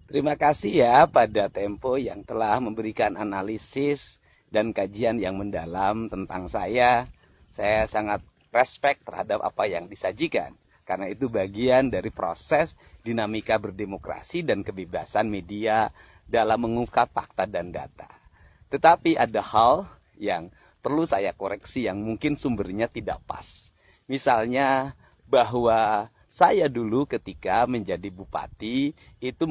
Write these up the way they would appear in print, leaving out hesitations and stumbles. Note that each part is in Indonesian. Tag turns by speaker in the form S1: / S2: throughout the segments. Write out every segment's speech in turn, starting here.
S1: Terima kasih ya pada Tempo yang telah memberikan analisis dan kajian yang mendalam tentang saya. Saya sangat respect terhadap apa yang disajikan. Karena itu bagian dari proses dinamika berdemokrasi dan kebebasan media dalam mengungkap fakta dan data. Tetapi ada hal yang perlu saya koreksi yang mungkin sumbernya tidak pas. Misalnya bahwa saya dulu ketika menjadi bupati itu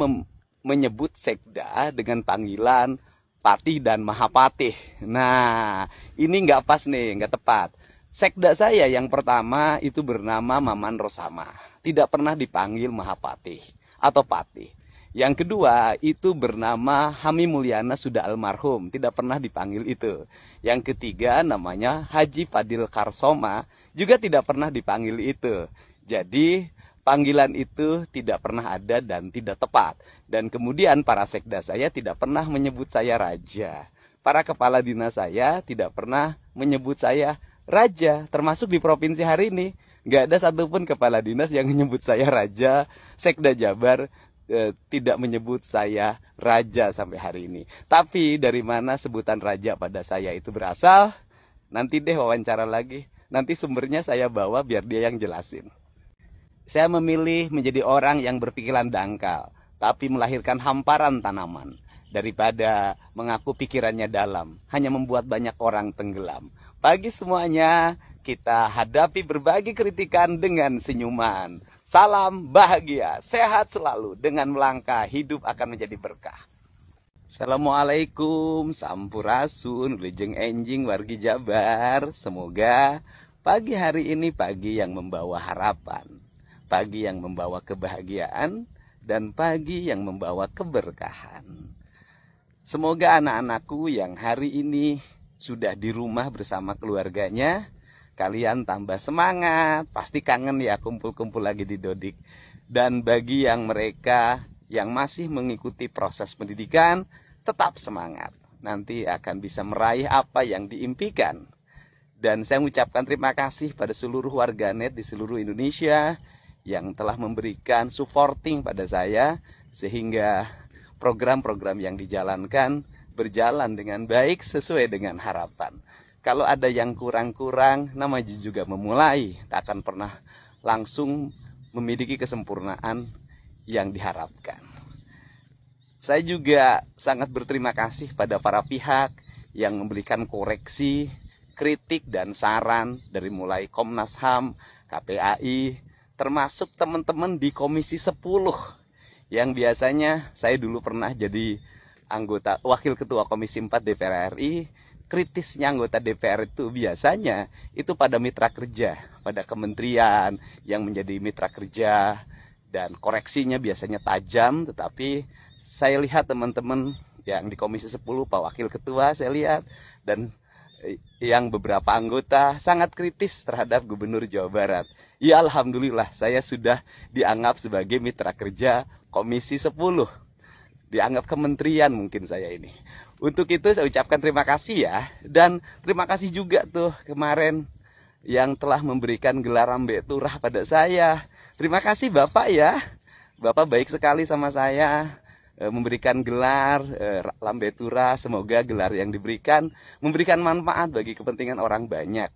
S1: menyebut sekda dengan panggilan Patih dan Mahapatih. Nah, ini nggak pas nih, nggak tepat. Sekda saya yang pertama itu bernama Maman Rosama. Tidak pernah dipanggil Mahapatih atau Patih. Yang kedua itu bernama Hami Mulyana sudah almarhum. Tidak pernah dipanggil itu. Yang ketiga namanya Haji Fadil Karsoma. Juga tidak pernah dipanggil itu. Jadi panggilan itu tidak pernah ada dan tidak tepat. Dan kemudian para sekda saya tidak pernah menyebut saya raja. Para kepala dinas saya tidak pernah menyebut saya raja, termasuk di provinsi hari ini. Nggak ada satupun kepala dinas yang menyebut saya raja. Sekda Jabar tidak menyebut saya raja sampai hari ini. Tapi dari mana sebutan raja pada saya itu berasal? Nanti deh wawancara lagi. Nanti sumbernya saya bawa biar dia yang jelasin. Saya memilih menjadi orang yang berpikiran dangkal, tapi melahirkan hamparan tanaman. Daripada mengaku pikirannya dalam, hanya membuat banyak orang tenggelam. Pagi semuanya, kita hadapi berbagai kritikan dengan senyuman. Salam bahagia, sehat selalu. Dengan melangkah, hidup akan menjadi berkah. Assalamualaikum, sampurasun, wilujeng enjing wargi Jabar. Semoga pagi hari ini pagi yang membawa harapan, pagi yang membawa kebahagiaan, dan pagi yang membawa keberkahan. Semoga anak-anakku yang hari ini sudah di rumah bersama keluarganya, kalian tambah semangat. Pasti kangen ya kumpul-kumpul lagi di Dodik. Dan bagi yang mereka yang masih mengikuti proses pendidikan, tetap semangat. Nanti akan bisa meraih apa yang diimpikan. Dan saya mengucapkan terima kasih pada seluruh warganet di seluruh Indonesia yang telah memberikan supporting pada saya, sehingga program-program yang dijalankan berjalan dengan baik sesuai dengan harapan. Kalau ada yang kurang-kurang, namanya juga memulai, tak akan pernah langsung memiliki kesempurnaan yang diharapkan. Saya juga sangat berterima kasih pada para pihak yang memberikan koreksi, kritik dan saran dari mulai Komnas HAM, KPAI, termasuk teman-teman di Komisi 10 yang biasanya saya dulu pernah jadi anggota wakil ketua Komisi 4 DPR RI. Kritisnya anggota DPR itu biasanya itu pada mitra kerja, pada kementerian yang menjadi mitra kerja, dan koreksinya biasanya tajam. Tetapi saya lihat teman-teman yang di Komisi 10, Pak Wakil Ketua saya lihat, dan yang beberapa anggota sangat kritis terhadap Gubernur Jawa Barat. Ya alhamdulillah saya sudah dianggap sebagai mitra kerja Komisi 10. Dianggap kementerian mungkin saya ini. Untuk itu saya ucapkan terima kasih ya. Dan terima kasih juga tuh kemarin yang telah memberikan gelar Lambe Turah pada saya. Terima kasih Bapak ya. Bapak baik sekali sama saya, memberikan gelar Lambe Turah. Semoga gelar yang diberikan memberikan manfaat bagi kepentingan orang banyak.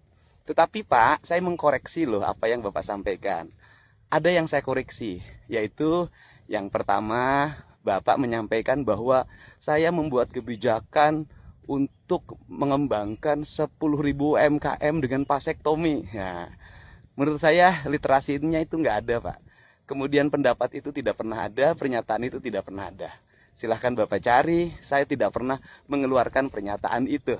S1: Tetapi Pak, saya mengkoreksi loh apa yang Bapak sampaikan. Ada yang saya koreksi, yaitu yang pertama, Bapak menyampaikan bahwa saya membuat kebijakan untuk mengembangkan 10.000 UMKM dengan vasektomi. Nah, menurut saya literasinya itu nggak ada Pak. Kemudian pendapat itu tidak pernah ada, pernyataan itu tidak pernah ada. Silahkan Bapak cari, saya tidak pernah mengeluarkan pernyataan itu.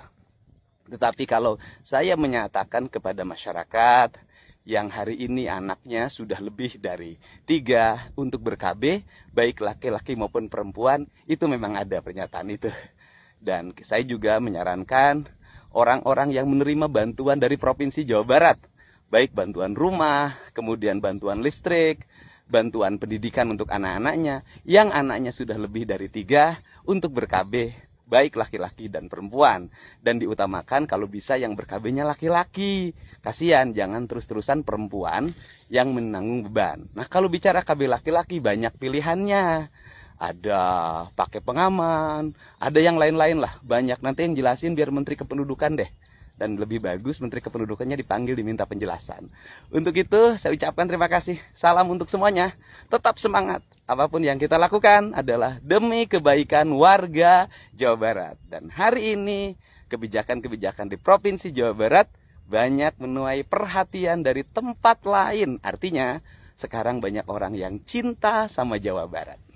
S1: Tetapi kalau saya menyatakan kepada masyarakat yang hari ini anaknya sudah lebih dari 3 untuk ber-KB, baik laki-laki maupun perempuan, itu memang ada pernyataan itu. Dan saya juga menyarankan orang-orang yang menerima bantuan dari Provinsi Jawa Barat, baik bantuan rumah, kemudian bantuan listrik, bantuan pendidikan untuk anak-anaknya, yang anaknya sudah lebih dari 3 untuk ber-KB, baik laki-laki dan perempuan. Dan diutamakan kalau bisa yang ber-KB-nya laki-laki. Kasihan, jangan terus-terusan perempuan yang menanggung beban. Nah kalau bicara KB laki-laki banyak pilihannya. ada pakai pengaman, ada yang lain-lain lah, banyak. Nanti yang jelasin biar Menteri Kependudukan deh. Dan lebih bagus Menteri Kependudukannya dipanggil diminta penjelasan. Untuk itu saya ucapkan terima kasih. Salam untuk semuanya. Tetap semangat. Apapun yang kita lakukan adalah demi kebaikan warga Jawa Barat. Dan hari ini kebijakan-kebijakan di Provinsi Jawa Barat banyak menuai perhatian dari tempat lain. Artinya sekarang banyak orang yang cinta sama Jawa Barat.